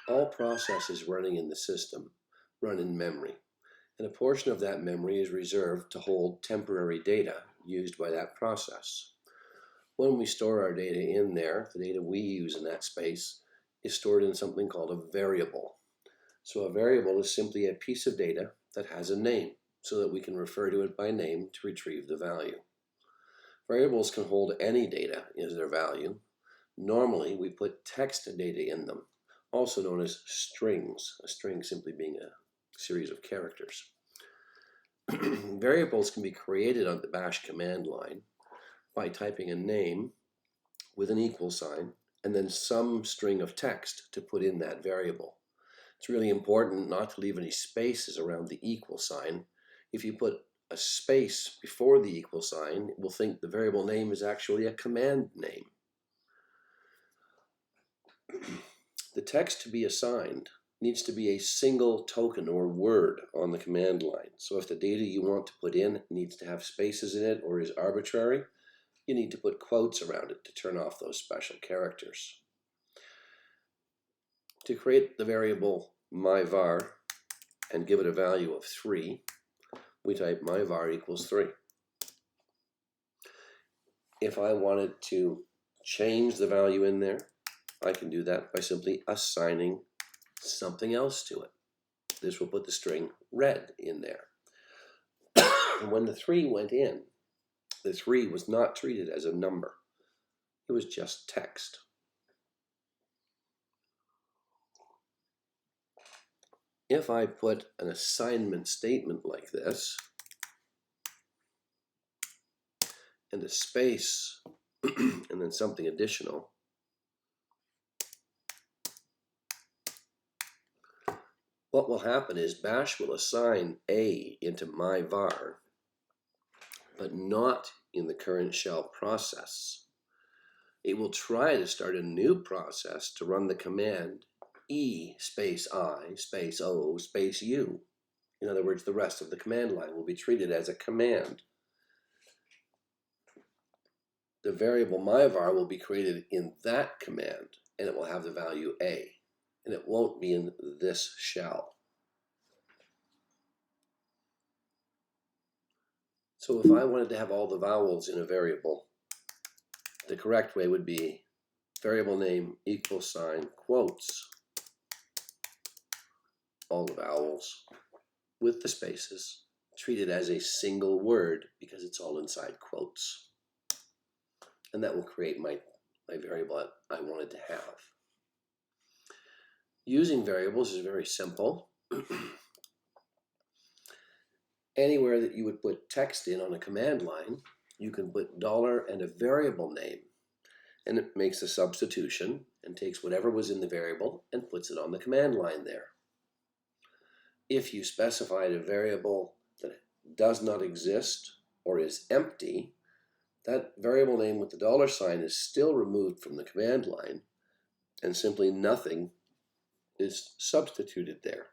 All processes running in the system run in memory, and a portion of that memory is reserved to hold temporary data used by that process. When we store our data in there, the data we use in that space is stored in something called a variable. So a variable is simply a piece of data that has a name, so that we can refer to it by name to retrieve the value. Variables can hold any data as their value. Normally, we put text data in them, also known as strings, a string simply being a series of characters. Variables can be created on the bash command line by typing a name with an equal sign and then some string of text to put in that variable. It's really important not to leave any spaces around the equal sign. If you put a space before the equal sign, it will think the variable name is actually a command name. The text to be assigned needs to be a single token or word on the command line. So if the data you want to put in needs to have spaces in it or is arbitrary, you need to put quotes around it to turn off those special characters. To create the variable myvar and give it a value of 3, we type myvar equals 3. If I wanted to change the value in there, I can do that by simply assigning something else to it. This will put the string red in there. And when the 3 went in, the 3 was not treated as a number. It was just text. If I put an assignment statement like this, and a space, and then something additional, what will happen is bash will assign A into myvar, but not in the current shell process. It will try to start a new process to run the command E space I space O space U. In other words, the rest of the command line will be treated as a command. The variable myvar will be created in that command, and it will have the value A, and it won't be in this shell. So if I wanted to have all the vowels in a variable, the correct way would be variable name equals sign quotes, all the vowels with the spaces, treated as a single word because it's all inside quotes. And that will create my variable I wanted to have. Using variables is very simple. Anywhere that you would put text in on a command line, you can put dollar and a variable name, and it makes a substitution and takes whatever was in the variable and puts it on the command line there. If you specified a variable that does not exist or is empty, that variable name with the dollar sign is still removed from the command line, and simply nothing is substituted there.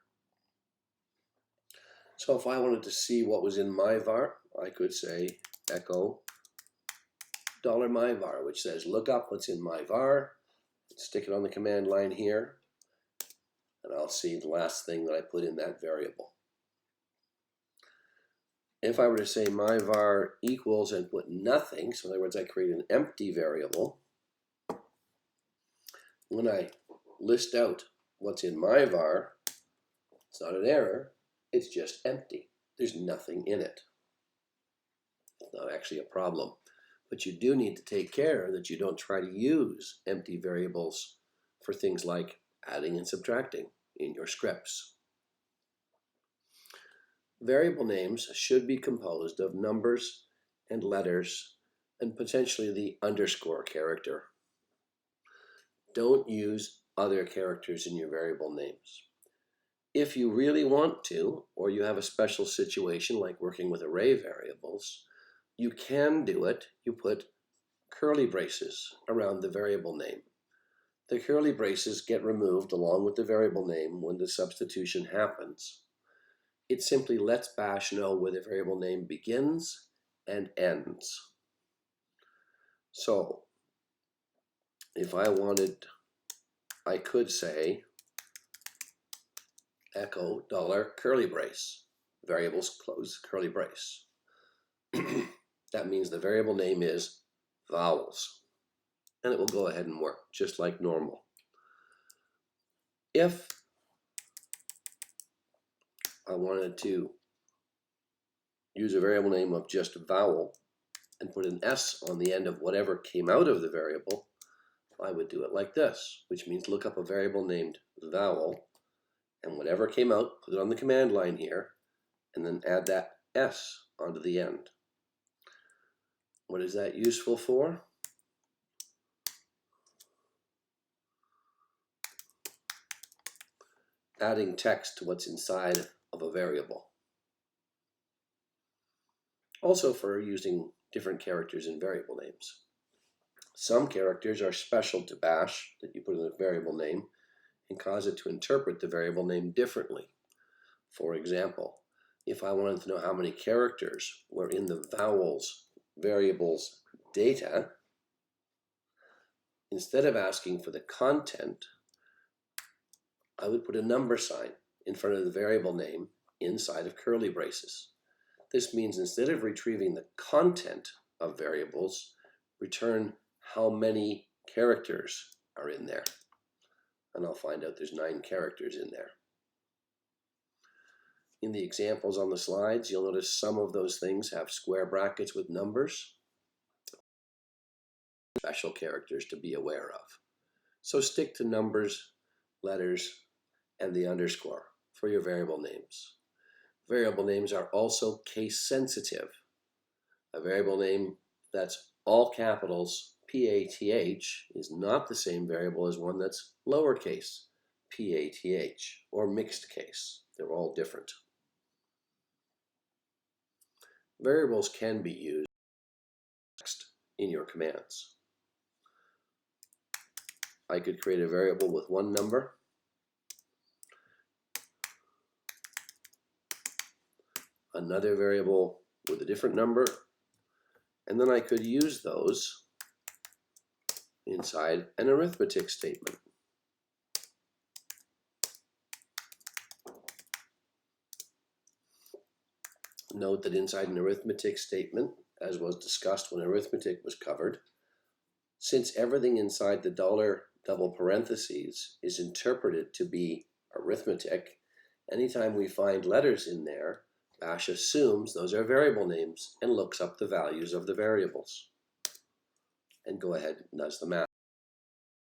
So if I wanted to see what was in myvar, I could say echo $myvar, which says look up what's in myvar, stick it on the command line here, and I'll see the last thing that I put in that variable. If I were to say myvar equals and put nothing, so in other words I create an empty variable, when I list out what's in myvar, it's not an error, it's just empty. There's nothing in it. It's not actually a problem. But you do need to take care that you don't try to use empty variables for things like adding and subtracting in your scripts. Variable names should be composed of numbers and letters and potentially the underscore character. Don't use other characters in your variable names. If you really want to, or you have a special situation like working with array variables, you can do it. You put curly braces around the variable name. The curly braces get removed along with the variable name when the substitution happens. It simply lets bash know where the variable name begins and ends. So if I wanted, I could say echo dollar curly brace, variables close curly brace. That means the variable name is vowels, and it will go ahead and work just like normal. If I wanted to use a variable name of just vowel and put an S on the end of whatever came out of the variable, I would do it like this, which means look up a variable named vowel, and whatever came out, put it on the command line here, and then add that S onto the end. What is that useful for? Adding text to what's inside of a variable. Also for using different characters in variable names. Some characters are special to bash that you put in a variable name and cause it to interpret the variable name differently. For example, if I wanted to know how many characters were in the vowels variable's data, instead of asking for the content, I would put a number sign in front of the variable name inside of curly braces. This means instead of retrieving the content of variables, return how many characters are in there. And I'll find out there's 9 characters in there. In the examples on the slides, you'll notice some of those things have square brackets with numbers. Special characters to be aware of. So stick to numbers, letters, and the underscore for your variable names. Variable names are also case sensitive. A variable name that's all capitals, PATH, is not the same variable as one that's lowercase, PATH, or mixed case. They're all different. Variables can be used in your commands. I could create a variable with one number, another variable with a different number, and then I could use those inside an arithmetic statement. Note that inside an arithmetic statement, as was discussed when arithmetic was covered, since everything inside the dollar double parentheses is interpreted to be arithmetic, anytime we find letters in there, bash assumes those are variable names and looks up the values of the variables. And go ahead and does the math.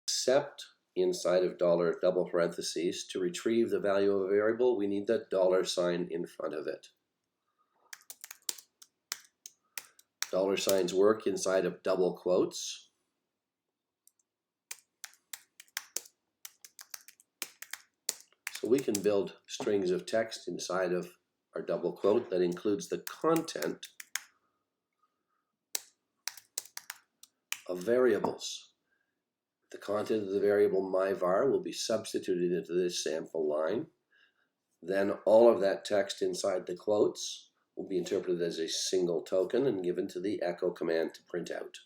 Except inside of dollar double parentheses, to retrieve the value of a variable, we need that dollar sign in front of it. Dollar signs work inside of double quotes. So we can build strings of text inside of our double quote that includes the content of variables. The content of the variable myvar will be substituted into this sample line. Then all of that text inside the quotes will be interpreted as a single token and given to the echo command to print out.